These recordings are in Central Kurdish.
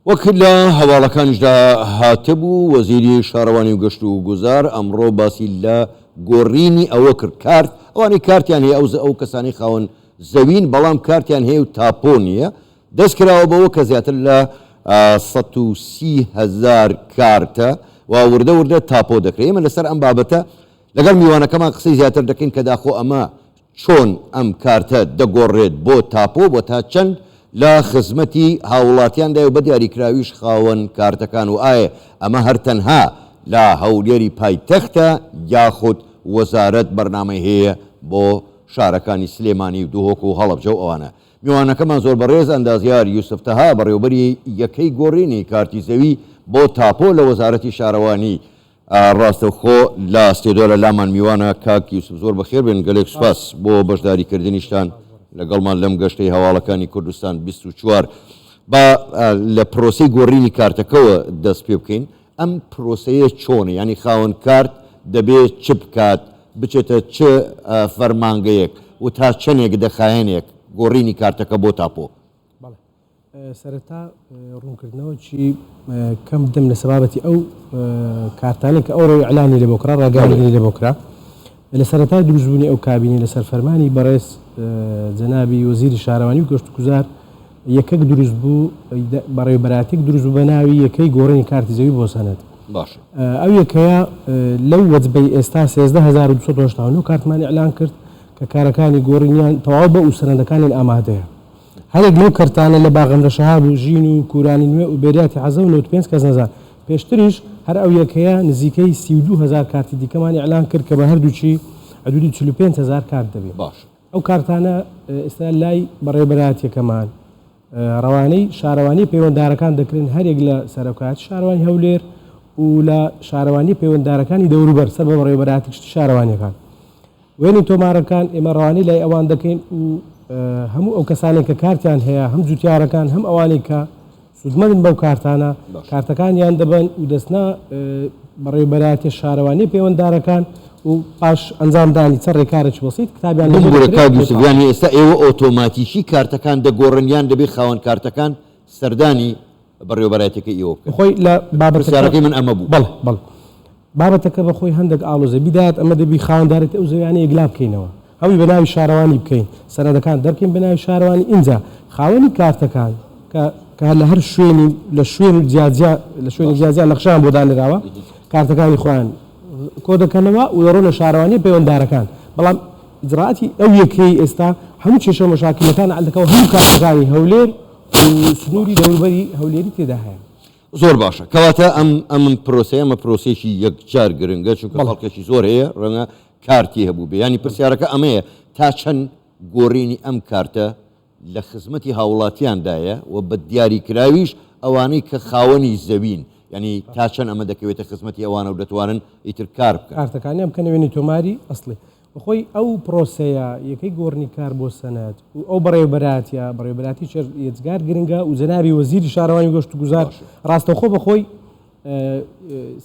وەک لە هەواڵەکانیشدا هاتبوو وەزیری شارەوانی و گەشت و گوزار ئەمڕۆ باسی لە گۆڕینی ئەوە کرد کارت ئەوانی کارتیان هەیە ئەو کەسانی خاوەن زەوین بەڵام کارتیان هەیە و تاپۆ نییە دەست کراوە بەوە کە زیاتر لە 130,000 کارتە و وردە وردە تاپۆ دەکرێت ئێمە لەسەر ئەم بابەتە لەگەڵ میوانەکەمان قسەی زیاتر دەکەین کە داخۆ ئەمە چۆن ئەم کارتە دەگۆڕێت بۆ تاپۆ بۆ تا چەند لە خزمەتی هاوڵاتیاندا و بە دیاریکراویش خاوەن کارتەکان و ئایا ئەمە هەر تەنها لە هەولێری پایتەختە یاخود وەزارەت بەرنامەی هەیە بۆ شارەکانی سلێمانی و دووهۆک و هەڵەبجە و ئەوانە میوانەکەمان زۆر بەڕێز ئەندازیار یوسف تەها بەڕێوەبەری یەکەی گۆڕینی کارتی زەوی بۆ تاپۆ لە وەزارەتی شارەوانی ڕاستەوخۆ لە ستێدۆ لە لامان میوانە کاک یوسف زۆر بەخێر بێن گەلێک سوپاس بۆ بەشداریکردنیشتان لەگەڵمان لەم گەشتەی هەواڵەکانی کوردستان 24 بە لە پرۆسەی گۆڕینی کارتەکەەوە دەست پێ بکەین ئەم پرۆسەیە چۆنە ینی خاوەن کارت دەبێت چ بکات بچێتە چ فەرمانگەیەک و تا چەندێک دەخایەنێک گۆڕینی کارتەکە بۆ تاپۆ سەرەتا ڕوونکردنەوە چی کەم دەم لە سەبابەتی ئەو کارتانی کە ئەوڕۆی ئەعلانی لێ بۆکرا ڕاگەیاندنی لێ بۆکرا لە سەرەتا دروستبوونی ئەو کابینی لەسەر فەرمانی بەڕێز جەنابی وەزیری شارەوانی و گەشت و گوزار یەکەک دروست بوو بەڕێوەبەراتێک دروست بوو بە ناوی یەکەی گۆڕینی کارتی زەوی بۆ سەنەت ئەو یەکەیە لەو وەجبەی ئێستا 13299 کارتمانی ئەعلان کرد کە کارەکانی گۆڕینیان تەواو بە و سەرەندەکانیان ئامادەیە هەرێک لەو کەرتانە لە باغەندە شەهاب و ژین و کورانی نوێ و بێریاتی حەزە و 95 کەس نەزان پێشتریش هەر ئەو یەکەیە نزیکەی 32,000 کارتی دیکەمانی ئەعلان کرد کە بە هەردووچی حدودی 45,000 کارت دەبێت ئەو کارتانە ئێستا لای بەڕێوەبەراتیەکەمان ڕەوانەی شارەوانی پەیوەنددارەکان دەکرێن هەرێک لە سەرۆکات شارەوانی هەولێر و لە شارەوانی پەیوەنددارەکانی دەوروبەر سەر بە بەڕێوەبەراتی شارەوانیەکان وێنی تۆمارەکان ئێمە ڕەوانەی لای ئەوان دەکەین و هەموو ئەو کەسانێک کە کارتیان هەیە هەم جوتیارەکان هەم ئەوانەی کە سودمەندن بەو کارتانە کارتەکانیان دەبن و دەستنا بەڕێوەبەراتی شارەوانی پەیوەنددارەکان و پاش ئەنجامدانی چەند ڕێکارێکی بەسیط کتابیان ینی ئێستا ئێوە ئۆتۆماتیکی کارتەکان دەگۆڕنیان دەبێت خاوەن کارتەکان سەردانی بەڕێوەبەراتەکەی ئێوە بکەن خۆی لە بابەتەکەی من ئەمە بوو بەڵ بابەتەکە بەخۆی هەندێک ئاڵۆزە بیدات ئەمە دەبی خاوەنددارێتی ئەو زەویانەیە گلا بکەینەوە هەوی بە ناوی شارەوانی بکەین سەرەندەکان دەرکەین بە ناوی شارەوانی اینجا خاوەنی کارتەکان کە لە هەر شوێنی لە شوێن لە شوێنی جیاجیا نەخشان بۆ دانراوە کارتەکانی خۆیان کۆ دەکەنەوە و دەڕۆنە شارەوانی پەیوەنددارەکان بەڵام ئیجراعاتی ئەو یەکەی ئێستا هەموو کێشە مەشاکلەکان عەلدەکەوە هەموو کارتەکانی هەولێر و سنووری دەوروبەری هەولێری تێدا هەیە زۆر باشە کەواتە ئەم پرۆسەیە ئەمە پرۆسێکی یەکجار گرنگە چونکە خەڵکێکی زۆر هەیە ڕەنگە کارتی هەبوو بێ ینی پرسیارەکە ئەمەیە تا چەند گۆڕینی ئەم کارتە لە خزمەتی هاوڵاتیاندایە و بە دیاریکراویش ئەوانەی کە خاوەنی زەوین ینی تا چەند ئەمە دەکەوێتە خزمەتی ئەوانە و دەتوانن ئیتر کار بکەن کارتەکانیان بکەنە وێنەی تۆماری ئەسڵی بەخۆی ئەو پرۆسەیە یەکەی گۆڕنی کار بۆ سەنەت و ئەو بەڕێوەبەراتی ێجگار گرنگە و جەنابی وەزیری شارەوانی گەشت و گوزار ڕاستەوخۆ بەخۆی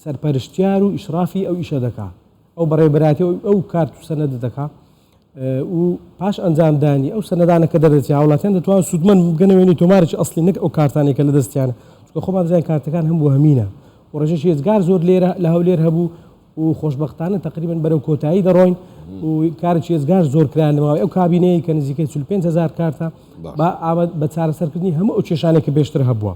سەرپەرشتیار و ئیشرافی ئەو ئیشە دەکات ئەو بەڕێوەبەراتی ئەو کارت و سەنەت دەکات و پاش ئەنجامدانی ئەو سەنەدانە کە دەدەچی هاوڵاتیان دەتوان سودمەند بگەنە وێنەی تۆمارێکی ئەسڵی نەک ئەو کارتانێکە لە دەستیانە چونکە خۆمان دەزانین کارتەکان هەم بۆ هەمینە و ڕێژەی ێجگار زۆر لێرە لە هەولێر هەبوو و خۆشبەختانە تقریبن بەرەو کۆتایی دەڕۆین و کارێکی ێجگار زۆر کران لەماوەی ئەو کابینەیە کە نزیکەی 45,000 کارتە بە چارەسەرکردنی هەموو ئەو کێشانێک کە پێشتر هەبووە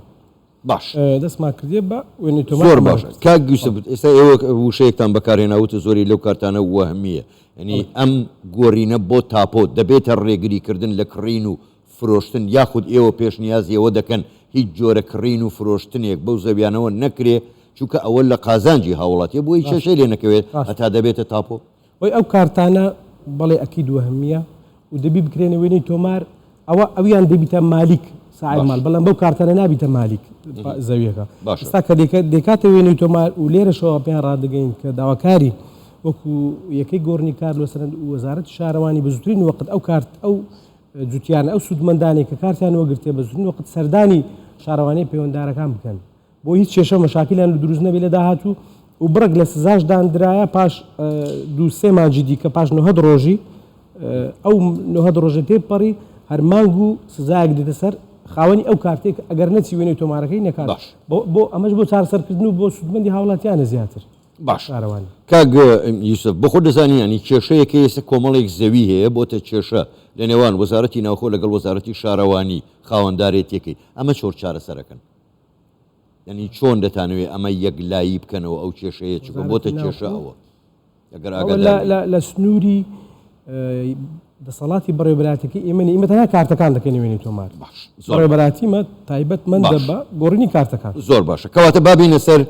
باش دەستمان کردێ بە وێنەی تۆمار زۆر باش کاک یوسف ئێستا ئێوە وشەیەکتان بەکارهێناوتە زۆری لەو کارتانە وەهمیە ینی ئەم گۆڕینە بۆ تاپۆ دەبێتە ڕێگریکردن لە کڕین و فرۆشتن یاخود ئێوە پێشنیازیەوە دەکەن هیچ جۆرە کڕین و فرۆشتنێک بەو زەویانەوە نەکرێ چونکە ئەوە لە قازانجی هاوڵاتیە بۆی کێشەی لێ نەکەوێت هەتا دەبێتە تاپۆ وی ئەو کارتانە بەڵێ ئەکید وەهمیە و دەبی بکرێنە وێنەی تۆمار ئەویان دەبیتە مالیک ساعد مال بەڵام بەو کارتانە نابیتە مالیک زەویەکە ئێستا کە دێکاتە وێنەی تۆمار و لێرەشەوە پێیان ڕادگەین کە داواکاری وەکو یەکەی گۆڕنی کار لە سەرنج وەزارەتی شارەوانی بە زووترین وەقت ئەو کارت ئەو جوتیانە ئەو سودمەندانی کە کارتیان وەگرتێ بە زووترین وەقت سەردانی شارەوانی پەیوەنددارەکان بکەن بۆ هیچ کێشە مەشاکیلیان لە دروست نەبێ لە داهاتوو و بڕێک لە سزاش دانرایە پاش 2-3 مانجی دیکە پاش 9 ڕۆژی ئەو 9 ڕۆژە تێپەڕی هەر مانگ و سزایەک دێتە سەر خاوەنی ئەو کارتێک ئەگەر نەچی وێنەی تۆمارەکەی نەکات بۆ ئەمەش بۆ چارەسەرکردن و بۆ سودمەندی هاوڵاتیانە زیاتر باش شارەوانی کاک یوسف بۆ خۆت دەزانی ینی کێشەیەکە ئێستا کۆمەڵێک زەوی هەیە بۆتە کێشە لە نێوان وەزارەتی ناوخۆ لەگەڵ وەزارەتی شارەوانی خاوەندارێتیەکەی ئەمە چۆر چارەسەرەکەن ینی چۆن دەتانوێت ئەمە یەکلایی بکەنەوە ئەو کێشەیە چکە بۆتە کێشە ئەوە لە سنووری دەسەڵاتی بەڕێوەبەراتەکەی ئێمە تەنها کارتەکان دەکەین وێنەی تۆمار بەڕێوەبەراتیمە تایبەتمەندە بە گۆڕینی کارتەکان زۆر باشە کەواتە بابینە سەر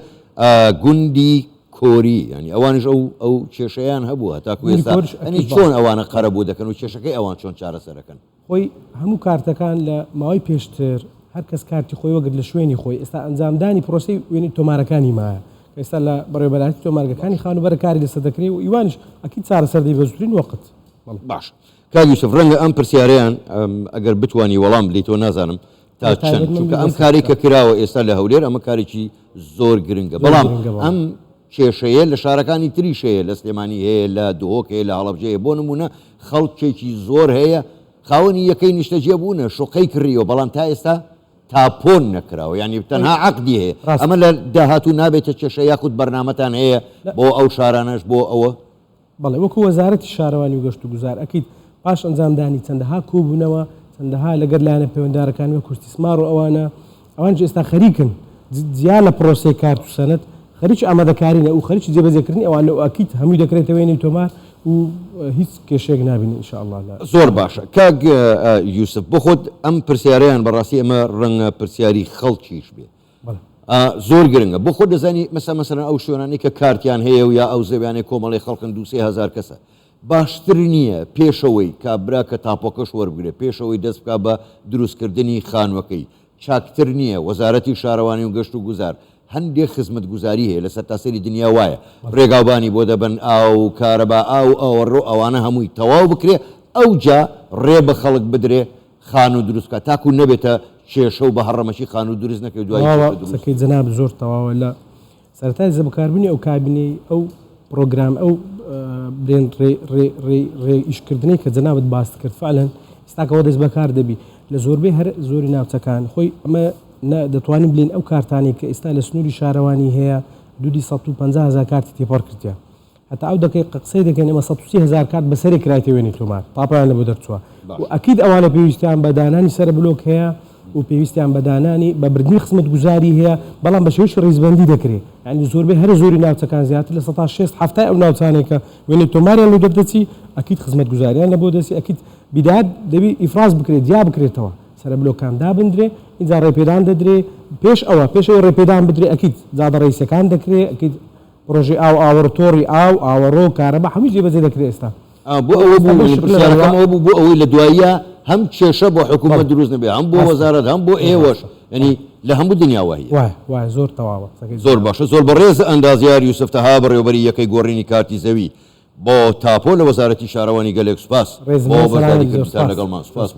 گوندی کۆری ینی ئەوانش ئەو کێشەیان هەبووە تاکو ئێستا ئەنی چۆن ئەوانە قەرەبوو دەکەن و کێشەکەی ئەوان چۆن چارەسەرەکەن خۆی هەموو کارتەکان لە ماوەی پێشتر هەر کەس کارتی خۆی وەگرت لە شوێنی خۆی ئێستا ئەنجامدانی پرۆسی وێنەی تۆمارەکانی مایە ئێستا لە بەڕێوەبەراتی تۆمارگەکانی خانوبەرە کاری لەسەر دەکرێت و ئیوانش ئەکید چارەسەر دەی بە زووترین وەقت باش کاک یوسف ڕەنگە ئەم پرسیارەیان ئەگەر بتوانی وەڵام بدەیتەوە نازانم تا چەند چونکە ئەم کاری کە کراوە ئێستا لە هەولێر ئەمە کارێکی زۆر گرنگە بەڵام ئەم کێشەیە لە شارەکانی تریشەیە لە سلێمانی هەیە لە دهۆک هەیە لە هەڵەبجەیە بۆ نمونە خەڵکێکی زۆر هەیە خاوەنی یەکەی نیشتەجێ بوونە شوقەی کڕیەوە بەڵام تا ئێستا تاپۆن نەکراوە ینی تەنها عەقدی هەیە ئەمە لە داهاتوو نابێتە کێشە یاخود بەرنامەتان هەیە بۆ ئەو شارانەش بۆ ئەوە بەڵێ وەکو وەزارەتی شارەوانی و گەشت و گوزار ئەکید پاش ئەنجامدانی چەندەها کوبوونەوە چەندەها لەگەر لایەنە پەیوەنددارەکانی وەکو استیسمار و ئەوان ئێستا خەریکن جیا لە پرۆسەی کارت و سەنەت خەریکی ئامادەکارینە و خەریکی جێبەجێکردنی ئەوان لەو ئەکید هەمووی دەکرێتەوە وێنەی تۆمار و هیچ کێشەیەک نابینی ئینشاءالله زۆر باشە کاک یوسف بۆ خۆت ئەم پرسیارەیان بەڕاستی ئەمە ڕەنگە پرسیاری خەڵکیش بێ زۆر گرنگە بۆ خۆت دەزانی مەسەلەن ئەو شوێنانی کە کارتیان هەیە و یا ئەو زەویانەی کۆمەڵی خەڵکن 2,000 کەسە باشتر نییە پێشەوەی کابرا کە تاپۆکەش وەربگرێت پێشەوەی دەست بکە بە دروستکردنی خانوەکەی چاکتر نییە وەزارەتی شارەوانی و گەشت و گوزار هەندێک خزمەت گوزاری هەیە لەسەر تاسەری دنیا وایە ڕێگاوبانی بۆ دەبن ئاو کارەبا ئەوڕۆ ئەوانە هەمووی تەواو بکرێ ئەو جا ڕێ بە خەڵک بدرێ خان و دروستکە تاکو نەبێتە کێشە و بە هەڕەمەشی خان و دروست نەکەی دوایەکەی جەناب زۆر تەواوە لە سەرەتای زەبەکاربوونی ئەو کابینەی ئەو پرۆگرام ئەو برێن ڕێئیشکردنی کە جەنابەت باست کرد فعلەن ئێستاکەەوە دەست بەکار دەبی لە زۆربەی هەر زۆری ناوچەکان خۆی ئەمە دەتوانین بڵین ئەو کارتانی کە ئێستا لە سنووری شارەوانی هەیە 250,000 کارتی تێپەڕ کردیا هەتا ئەو دەکەی قسەی دەکەن ئەمە 130,000 کارت بەسەری کرایتە وێنەی تۆمار تاپیان لە بۆ دەرچووە و ئەکید ئەوانە پێویستیان بە دانانی سەر بلۆک هەیە و پێویستیان بەدانانی بە بردننی خزمەت گوزاری هەیە بەڵام بە شێوەی ڕیزبەندی دەکرێت ینی زۆربەی هەر زۆری ناوچەکان زیاتر لە 160 ئەو ناوچانێکە وێنەی تۆماریان لە دەردەچی ئەکید خزمەت گوزاریان لە بۆ دەستی ئەکید بیداد دەبی ئیفراز بکرێت یا بکرێتەوە سەر بلۆکان دابدرێ اینجا ڕێپێدان دەدرێ پێشەوە ڕێپێدان بدرێ ئەکید زادە ڕیسەکان دەکرێت ئەکید پرۆژی ئاوەڕۆتۆری ئاوەڕۆ کارەبا هەمووی جێبەجێ دەکرێت ئێستا بۆ ئەوە بوو ئەوەی لە دواییە هەم کێشە بۆ حکوومەت دروست نەبێ هەم بۆ وەزارەت هەم بۆ ئێوەش ینی لە هەموو دنیاوە وای زۆر تەواوە زۆر باشە زۆر بەڕێز ئەندازیار یوسف تەها بەڕێوەبەری یەکەی گۆڕینی کارتی زەوی بۆ تاپۆ لە وەزارەتی شارەوانی گەلێک سوپاس بۆ بەزاری کردستان لەگەڵمان سوپاس.